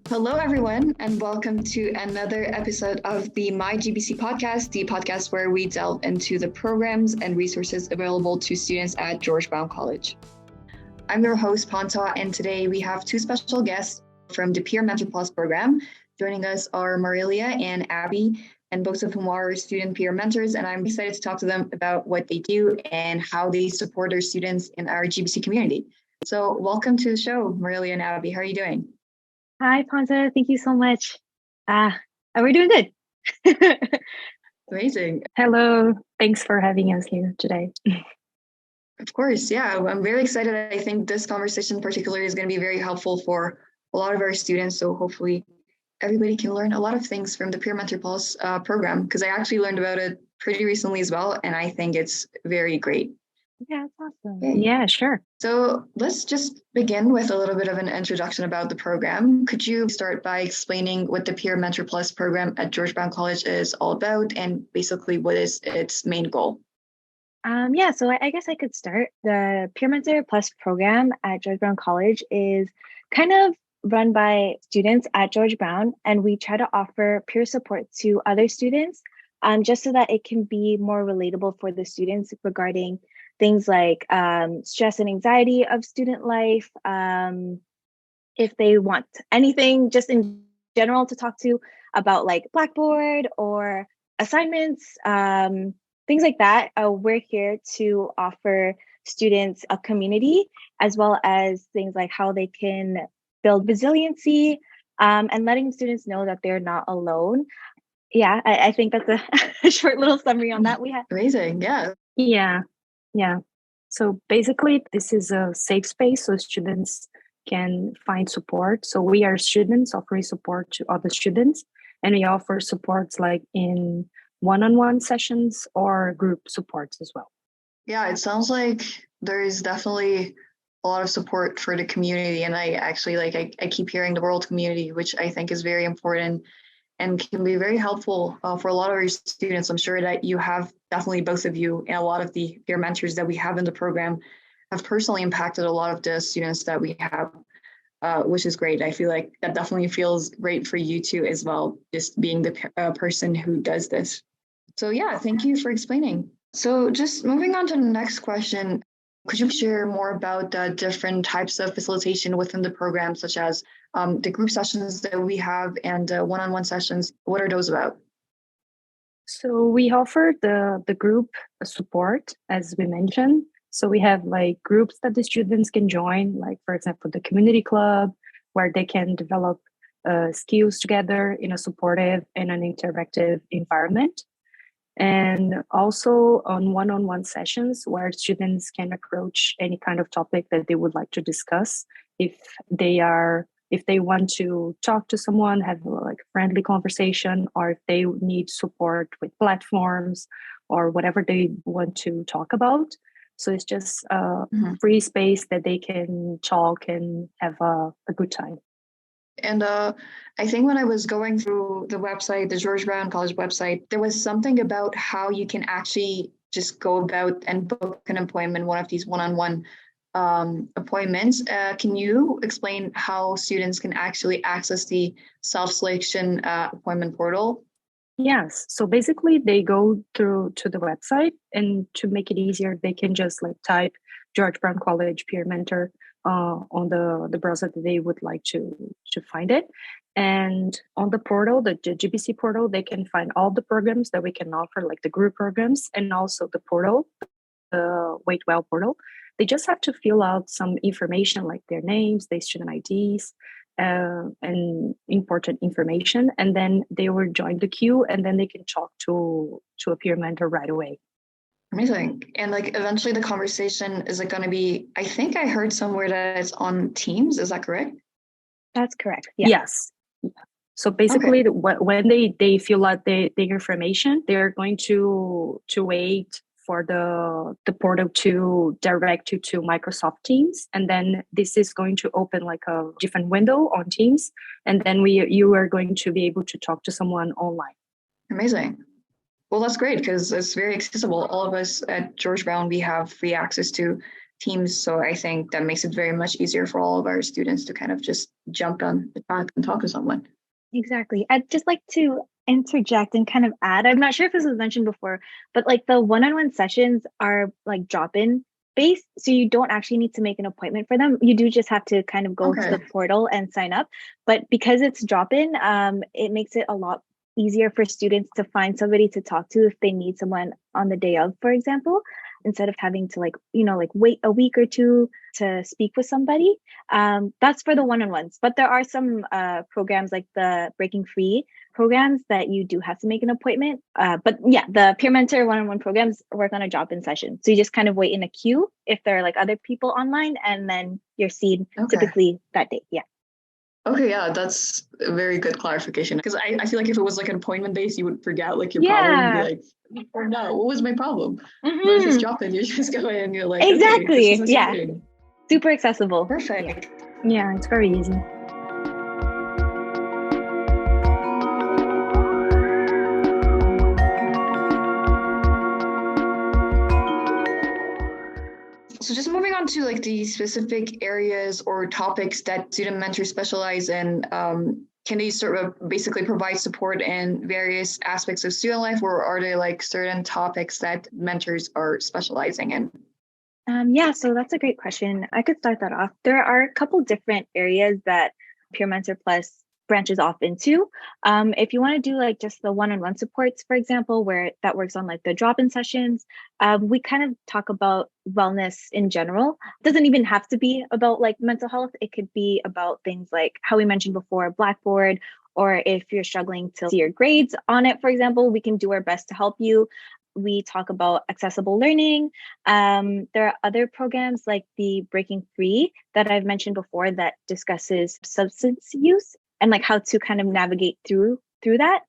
Hello, everyone, and welcome to another episode of the My GBC podcast, the podcast where we delve into the programs and resources available to students at George Brown College. I'm your host, Pantea, and today we have two special guests from the PeerMentor Plus program. Joining us are Marilia and Abby, and both of whom are student peer mentors, and I'm excited to talk to them about what they do and how they support their students in our GBC community. So welcome to the show, Marilia and Abby. How are you doing? Hi, Pantea. Thank you so much. We're doing good. Amazing. Hello. Thanks for having us here today. Of course. Yeah, I'm very excited. I think this conversation in particular is going to be very helpful for a lot of our students. So hopefully everybody can learn a lot of things from the PeerMentor Plus program, because I actually learned about it pretty recently as well. And I think it's very great. Yeah, that's awesome. Okay. Yeah, sure. So let's just begin with a little bit of an introduction about the program. Could you start by explaining what the PeerMentor Plus program at George Brown College is all about and basically what is its main goal? So I guess I could start. The PeerMentor Plus program at George Brown College is kind of run by students at George Brown, and we try to offer peer support to other students just so that it can be more relatable for the students regarding things like stress and anxiety of student life, if they want anything just in general to talk to about like Blackboard or assignments, things like that. We're here to offer students a community as well as things like how they can build resiliency and letting students know that they're not alone. Yeah, I think that's a short little summary on that. We have amazing. Yeah. Yeah. So basically, this is a safe space so students can find support. So we are students offering support to other students, and we offer supports like in one-on-one sessions or group supports as well. Yeah, it sounds like there is definitely a lot of support for the community. And I actually I keep hearing the world community, which I think is very important and can be very helpful for a lot of our students. I'm sure that you have definitely, both of you and a lot of the peer mentors that we have in the program have personally impacted a lot of the students that we have, which is great. I feel like that definitely feels great for you too as well, just being the person who does this. So yeah, thank you for explaining. So just moving on to the next question, could you share more about the different types of facilitation within the program, such as the group sessions that we have and one-on-one sessions? What are those about? So we offer the group support, as we mentioned. So we have like groups that the students can join, like for example, the community club, where they can develop skills together in a supportive and an interactive environment. And also on one-on-one sessions where students can approach any kind of topic that they would like to discuss. If they want to talk to someone, have like friendly conversation, or if they need support with platforms or whatever they want to talk about. So it's just a free space that they can talk and have a good time. And I think when I was going through the website, the George Brown College website, there was something about how you can actually just go about and book an appointment, one of these one-on-one appointments. Can you explain how students can actually access the self-selection appointment portal? Yes. So basically they go through to the website, and to make it easier, they can just like type George Brown College PeerMentor on the browser that they would like to find it. And on the portal, the GBC portal, they can find all the programs that we can offer, like the group programs, and also the portal, the Wait Well portal. They just have to fill out some information like their names, their student IDs, and important information. And then they will join the queue, and then they can talk to a peer mentor right away. Amazing. And like eventually the conversation is like going to be, I think I heard somewhere that it's on Teams. Is that correct? That's correct. Yeah. Yes. So basically, okay, when they fill out the information, they're going to wait for the portal to direct you to Microsoft Teams, and then this is going to open like a different window on Teams, and then you are going to be able to talk to someone online. Amazing. Well, that's great because it's very accessible. All of us at George Brown, we have free access to teams. So I think that makes it very much easier for all of our students to kind of just jump on the track and talk to someone. Exactly. I'd just like to interject and kind of add, I'm not sure if this was mentioned before, but like the one-on-one sessions are like drop-in based. So you don't actually need to make an appointment for them. You do just have to kind of go to the portal and sign up. But because it's drop-in, it makes it a lot easier for students to find somebody to talk to if they need someone on the day of, for example, instead of having to like wait a week or two to speak with somebody. That's for the one-on-ones, but there are some programs like the Breaking Free programs that you do have to make an appointment. But yeah, the PeerMentor one-on-one programs work on a drop-in session. So you just kind of wait in a queue if there are like other people online, and then you're seen typically that day. Yeah. Okay, yeah, that's a very good clarification. Because I feel like if it was like an appointment based, you would forget like your problem and be like, oh no, what was my problem? But if it's drop-in, you just go in and you're like, exactly. Okay, yeah. Super accessible. Perfect. Yeah, it's very easy. So just moving on to like the specific areas or topics that student mentors specialize in, can they sort of basically provide support in various aspects of student life, or are there like certain topics that mentors are specializing in? Yeah, so that's a great question. I could start that off. There are a couple different areas that PeerMentor Plus branches off into. If you want to do like just the one-on-one supports, for example, where that works on like the drop-in sessions, we kind of talk about wellness in general. It doesn't even have to be about like mental health. It could be about things like how we mentioned before, Blackboard, or if you're struggling to see your grades on it, for example, we can do our best to help you. We talk about accessible learning. There are other programs like the Breaking Free that I've mentioned before that discusses substance use and like how to kind of navigate through that.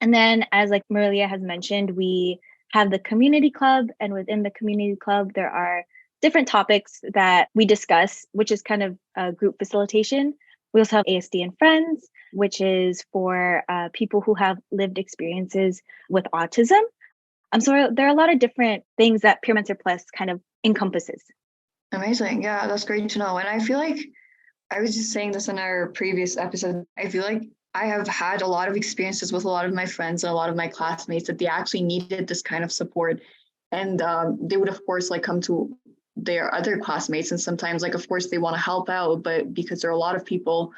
And then, as like Marilia has mentioned, we have the community club, and within the community club, there are different topics that we discuss, which is kind of a group facilitation. We also have ASD and Friends, which is for people who have lived experiences with autism. So there are a lot of different things that PeerMentor Plus kind of encompasses. Amazing. Yeah, that's great to know. And I feel like I was just saying this in our previous episode. I feel like I have had a lot of experiences with a lot of my friends and a lot of my classmates that they actually needed this kind of support. And they would, of course, like come to their other classmates. And sometimes, like, of course, they want to help out. But because there are a lot of people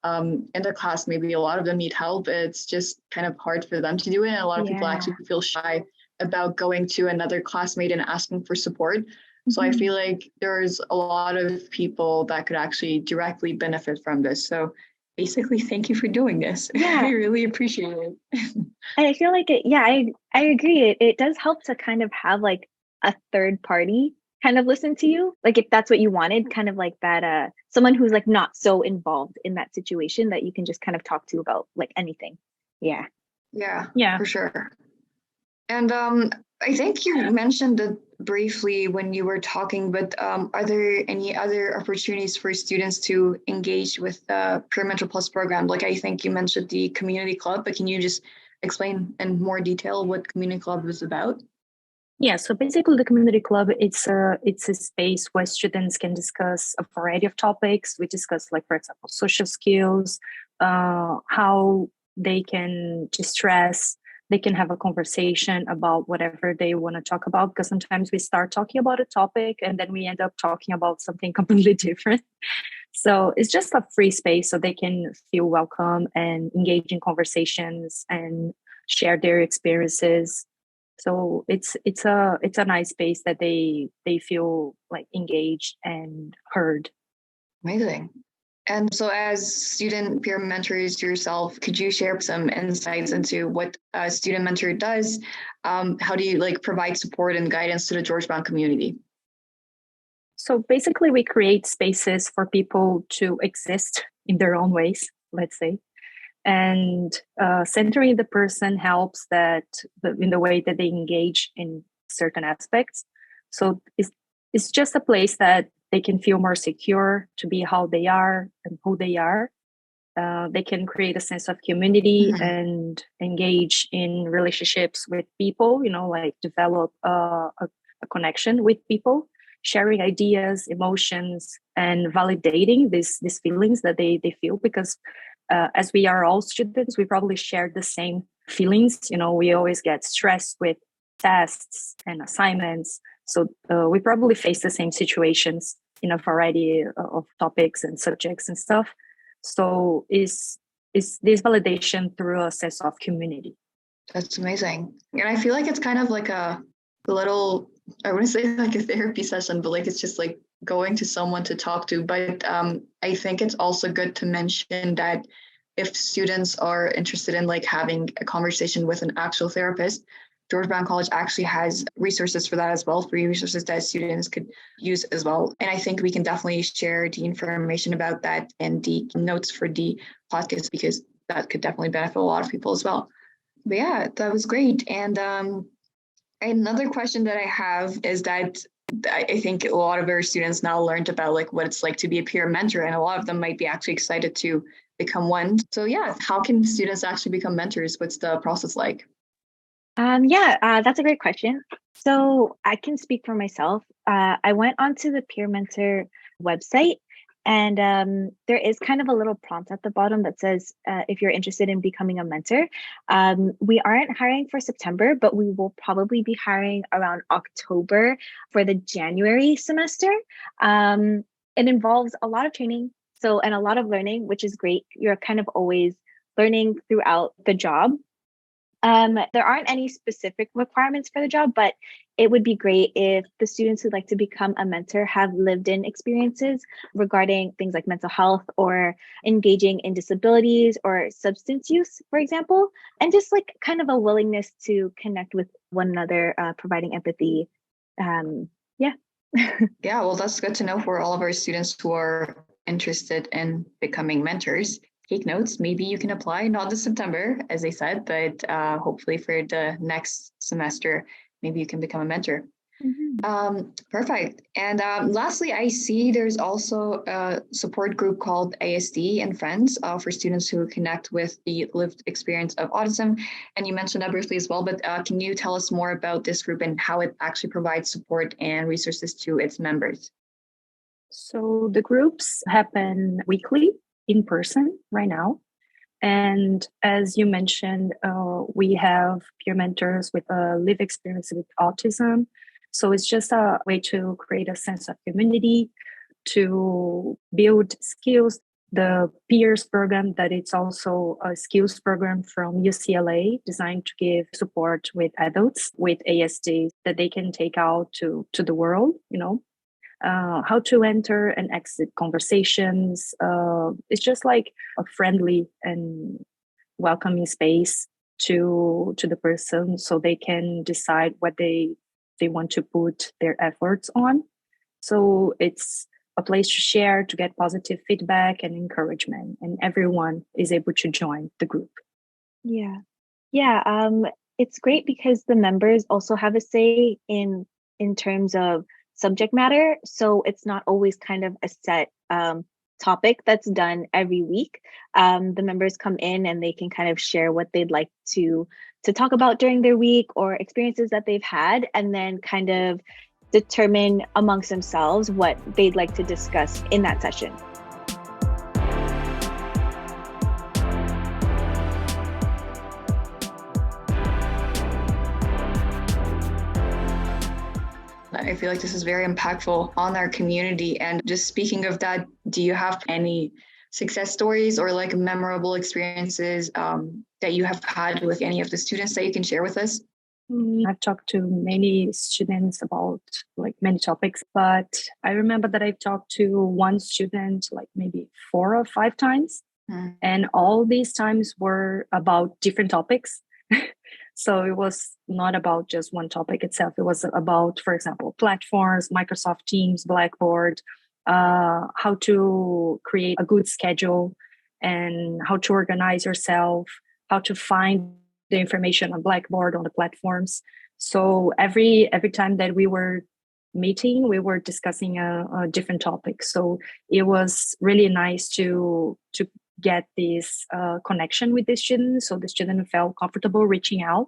in their class, maybe a lot of them need help. It's just kind of hard for them to do it. And a lot of people actually feel shy about going to another classmate and asking for support. So I feel like there's a lot of people that could actually directly benefit from this. So basically, thank you for doing this. Yeah. I really appreciate it. I feel like I agree. It does help to kind of have like a third party kind of listen to you. Like if that's what you wanted, kind of like that, someone who's like not so involved in that situation that you can just kind of talk to about like anything. Yeah. Yeah, for sure. And I think you mentioned it briefly when you were talking, but are there any other opportunities for students to engage with the PeerMentor Plus program? Like I think you mentioned the community club, but can you just explain in more detail what community club is about? Yeah, so basically the community club, it's a space where students can discuss a variety of topics. We discuss like, for example, social skills, how they can distress. They can have a conversation about whatever they want to talk about, because sometimes we start talking about a topic and then we end up talking about something completely different. So it's just a free space so they can feel welcome and engage in conversations and share their experiences. So it's a nice space that they feel like engaged and heard. Amazing. And so as student peer mentors yourself, could you share some insights into what a student mentor does? How do you like provide support and guidance to the George Brown community? So basically we create spaces for people to exist in their own ways, let's say. And centering the person helps that in the way that they engage in certain aspects. So it's just a place that they can feel more secure to be how they are and who they are. They can create a sense of community and engage in relationships with people, like develop a connection with people. sharing ideas, emotions, and validating these feelings that they feel, because as we are all students, we probably share the same feelings. We always get stressed with tests and assignments. So we probably face the same situations in a variety of topics and subjects and stuff. So is this validation through a sense of community. That's amazing. And I feel like it's kind of like a little, I wouldn't say like a therapy session, but like it's just like going to someone to talk to. But I think it's also good to mention that if students are interested in like having a conversation with an actual therapist, George Brown College actually has resources for that as well, free resources that students could use as well. And I think we can definitely share the information about that in the notes for the podcast, because that could definitely benefit a lot of people as well. But yeah, that was great. And another question that I have is that I think a lot of our students now learned about like what it's like to be a peer mentor, and a lot of them might be actually excited to become one. So yeah, how can students actually become mentors? What's the process like? That's a great question. So I can speak for myself. I went onto the PeerMentor website, and there is kind of a little prompt at the bottom that says, if you're interested in becoming a mentor. We aren't hiring for September, but we will probably be hiring around October for the January semester. It involves a lot of training, and a lot of learning, which is great. You're kind of always learning throughout the job. There aren't any specific requirements for the job, but it would be great if the students who'd like to become a mentor have lived-in experiences regarding things like mental health or engaging in disabilities or substance use, for example, and just like kind of a willingness to connect with one another, providing empathy. Yeah, well, that's good to know for all of our students who are interested in becoming mentors. Take notes. Maybe you can apply not this September, as I said, but hopefully for the next semester, maybe you can become a mentor. Mm-hmm. Perfect. And lastly, I see there's also a support group called ASD and Friends for students who connect with the lived experience of autism. And you mentioned that briefly as well, but can you tell us more about this group and how it actually provides support and resources to its members? So the groups happen weekly in person right now. And as you mentioned, we have peer mentors with a lived experience with autism. So it's just a way to create a sense of community, to build skills. The peers program, that it's also a skills program from UCLA designed to give support with adults with ASD that they can take out to the world, how to enter and exit conversations. It's just like a friendly and welcoming space to the person, so they can decide what they want to put their efforts on. So it's a place to share, to get positive feedback and encouragement, and everyone is able to join the group. Yeah. It's great because the members also have a say in terms of subject matter. So it's not always kind of a set topic that's done every week. The members come in and they can kind of share what they'd like to talk about during their week or experiences that they've had, and then kind of determine amongst themselves what they'd like to discuss in that session. I feel like this is very impactful on our community. And just speaking of that, do you have any success stories or like memorable experiences that you have had with any of the students that you can share with us? I've talked to many students about like many topics, but I remember that I've talked to one student like maybe 4 or 5 times. And all these times were about different topics. So it was not about just one topic itself. It was about, for example, platforms, Microsoft Teams, Blackboard, how to create a good schedule, and how to organize yourself, how to find the information on Blackboard, on the platforms. So every time that we were meeting, we were discussing a different topic. So it was really nice to get this connection with the student. So the student felt comfortable reaching out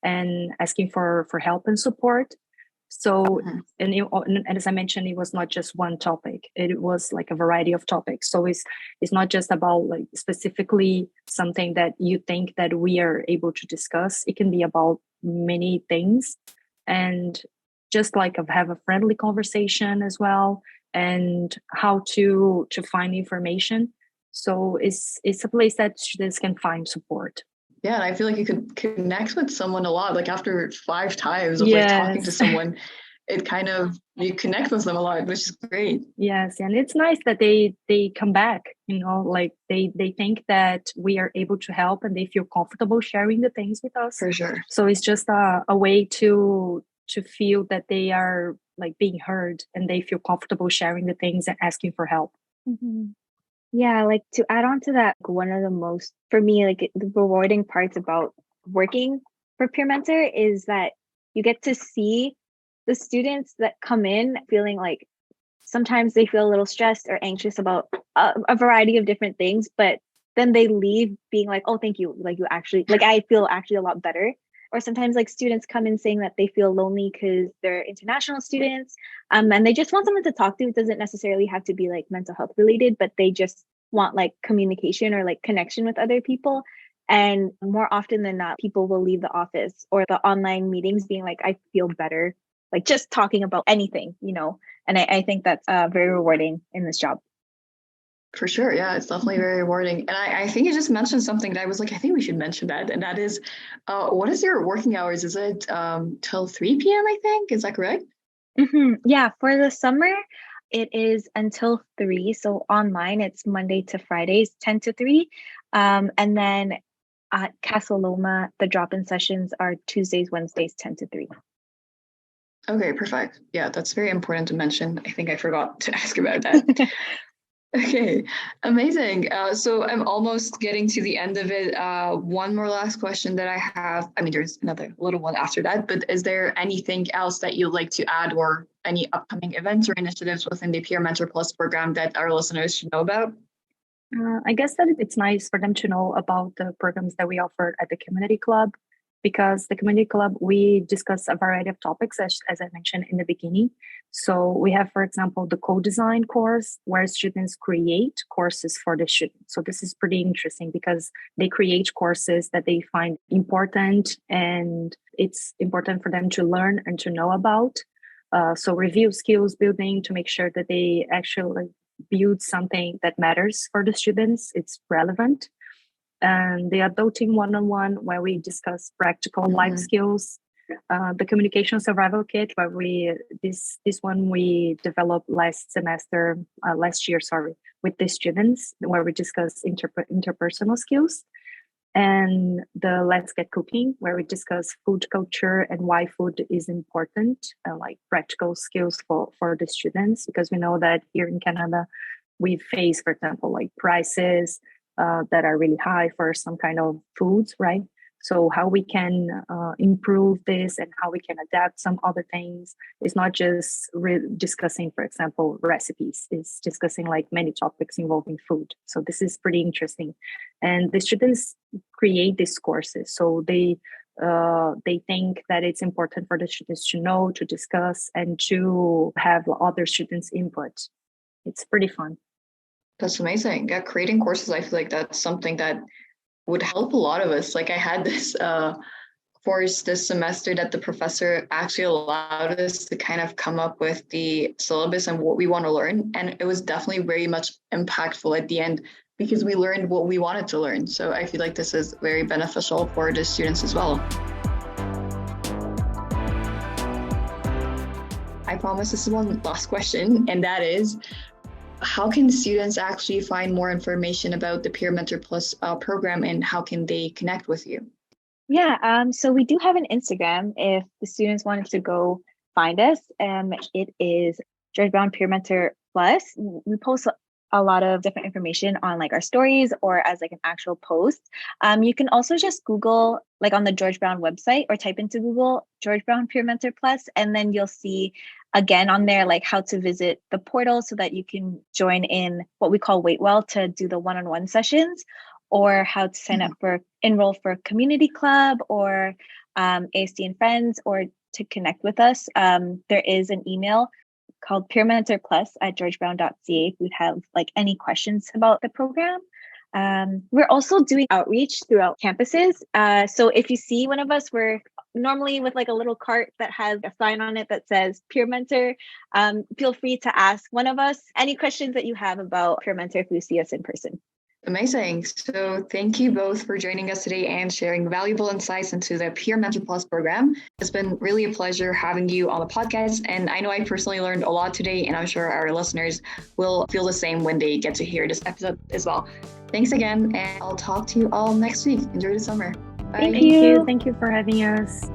and asking for help and support. So, and as I mentioned, it was not just one topic. It was like a variety of topics. So it's not just about like specifically something that you think that we are able to discuss. It can be about many things, and just like have a friendly conversation as well, and how to find information. So it's a place that students can find support. Yeah, and I feel like you could connect with someone a lot. Like after 5 times of like talking to someone, it kind of, you connect with them a lot, which is great. Yes, and it's nice that they come back, you know, like they think that we are able to help and they feel comfortable sharing the things with us. For sure. So it's just a way to feel that they are like being heard and they feel comfortable sharing the things and asking for help. Mm-hmm. Yeah, like to add on to that, one of the most, for me, like the rewarding parts about working for PeerMentor is that you get to see the students that come in feeling like sometimes they feel a little stressed or anxious about a variety of different things, but then they leave being like, oh, thank you. Like you actually, like I feel actually a lot better. Or sometimes like students come in saying that they feel lonely because they're international students and they just want someone to talk to. It doesn't necessarily have to be like mental health related, but they just want like communication or like connection with other people. And more often than not, people will leave the office or the online meetings being like, I feel better, like just talking about anything, you know. And I think that's very rewarding in this job. For sure. Yeah, it's definitely very rewarding. And I think you just mentioned something that I was like, I think we should mention that. And that is, what is your working hours? Is it till 3 p.m., I think? Is that correct? Mm-hmm. Yeah, for the summer, it is until 3. So online, it's Monday to Fridays, 10 to 3. And then at Casa Loma, the drop-in sessions are Tuesdays, Wednesdays, 10 to 3. Okay, perfect. Yeah, that's very important to mention. I think I forgot to ask about that. Okay, amazing. So I'm almost getting to the end of it. One more last question that I have. I mean, there's another little one after that, but is there anything else that you'd like to add or any upcoming events or initiatives within the PeerMentor Plus program that our listeners should know about? I guess that it's nice for them to know about the programs that we offer at the community club, because the community club, we discuss a variety of topics, as I mentioned in the beginning. So we have, for example, the co-design course where students create courses for the students. So this is pretty interesting because they create courses that they find important and it's important for them to learn and to know about. So review skills building to make sure that they actually build something that matters for the students, it's relevant. And the adulting one-on-one where we discuss practical life skills, the communication survival kit where this one we developed last year with the students where we discuss interpersonal skills, and the Let's Get Cooking where we discuss food culture and why food is important, like practical skills for the students, because we know that here in Canada we face, for example, like prices that are really high for some kind of foods, right? So how we can improve this and how we can adapt some other things. It's not just discussing, for example, recipes. It's discussing like many topics involving food. So this is pretty interesting. And the students create these courses. So they think that it's important for the students to know, to discuss, and to have other students' input. It's pretty fun. That's amazing. Yeah, creating courses, I feel like that's something that would help a lot of us. Like I had this course this semester that the professor actually allowed us to kind of come up with the syllabus and what we want to learn. And it was definitely very much impactful at the end because we learned what we wanted to learn. So I feel like this is very beneficial for the students as well. I promise this is one last question, and that is, how can students actually find more information about the PeerMentor Plus program, and how can they connect with you? Yeah, so we do have an Instagram if the students wanted to go find us. It is George Brown PeerMentor Plus. We post a lot of different information on like our stories or as like an actual post. You can also just Google like on the George Brown website or type into Google George Brown PeerMentor Plus, and then you'll see again on there like how to visit the portal so that you can join in what we call Wait Well to do the one-on-one sessions, or how to sign up for enroll for community club or ASD and Friends, or to connect with us, there is an email called PeerMentorPlus@georgebrown.ca if you have like any questions about the program. We're also doing outreach throughout campuses. So if you see one of us, we're normally with like a little cart that has a sign on it that says Peer Mentor. Feel free to ask one of us any questions that you have about Peer Mentor if you see us in person. Amazing. So thank you both for joining us today and sharing valuable insights into the PeerMentor Plus program. It's been really a pleasure having you on the podcast. And I know I personally learned a lot today, and I'm sure our listeners will feel the same when they get to hear this episode as well. Thanks again, and I'll talk to you all next week. Enjoy the summer. Bye. Thank you. Thank you for having us.